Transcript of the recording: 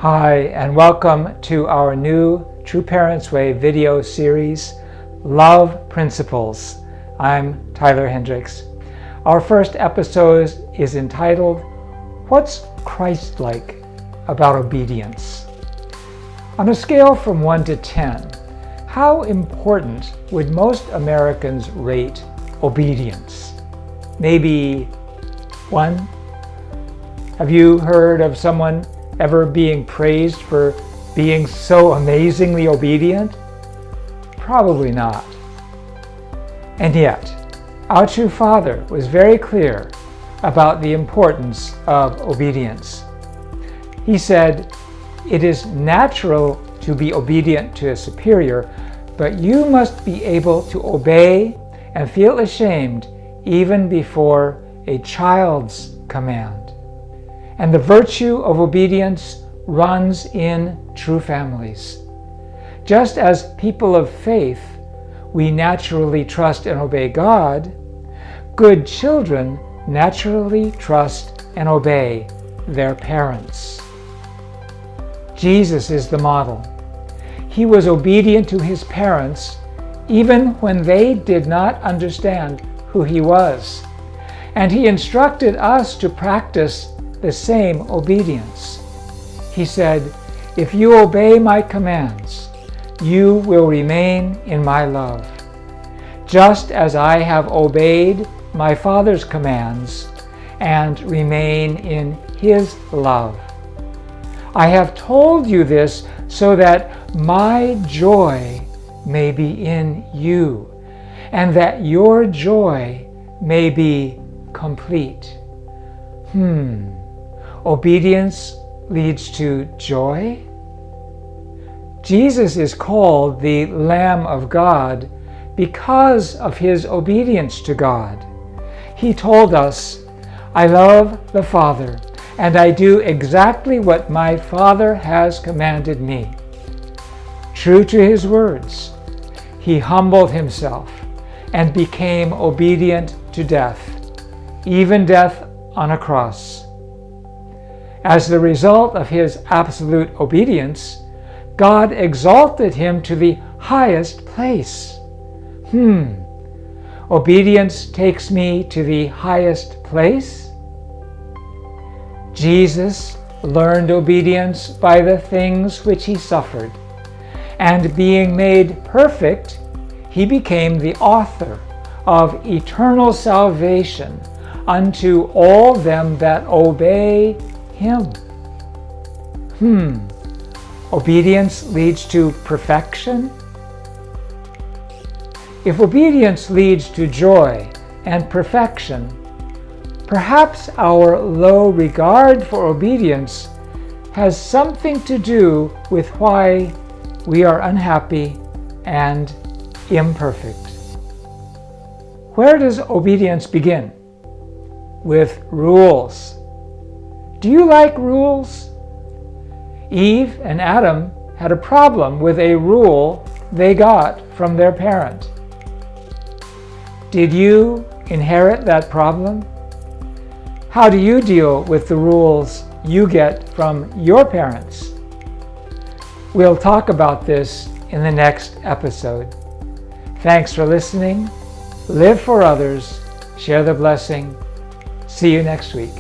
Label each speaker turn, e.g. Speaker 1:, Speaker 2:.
Speaker 1: Hi, and welcome to our new True Parents Way video series, Love Principles. I'm Tyler Hendricks. Our first episode is entitled, What's Christ-like about Obedience? On a scale from 1 to 10, how important would most Americans rate obedience? Maybe 1? Have you heard of someone ever being praised for being so amazingly obedient? Probably not. And yet, our true Father was very clear about the importance of obedience. He said, "It is natural to be obedient to a superior, but you must be able to obey and feel ashamed even before a child's command." And the virtue of obedience runs in true families. Just as people of faith, we naturally trust and obey God, good children naturally trust and obey their parents. Jesus is the model. He was obedient to his parents even when they did not understand who he was. And he instructed us to practice the same obedience. He said, "If you obey my commands, you will remain in my love, just as I have obeyed my Father's commands and remain in his love. I have told you this so that my joy may be in you, and that your joy may be complete." Obedience leads to joy? Jesus is called the Lamb of God because of his obedience to God. He told us, "I love the Father, and I do exactly what my Father has commanded me." True to his words, he humbled himself and became obedient to death, even death on a cross. As the result of his absolute obedience, God exalted him to the highest place. Obedience takes me to the highest place? Jesus learned obedience by the things which he suffered, and being made perfect, he became the author of eternal salvation unto all them that obey him. Obedience leads to perfection? If obedience leads to joy and perfection, perhaps our low regard for obedience has something to do with why we are unhappy and imperfect. Where does obedience begin? With rules. Do you like rules? Eve and Adam had a problem with a rule they got from their parent. Did you inherit that problem? How do you deal with the rules you get from your parents? We'll talk about this in the next episode. Thanks for listening. Live for others. Share the blessing. See you next week.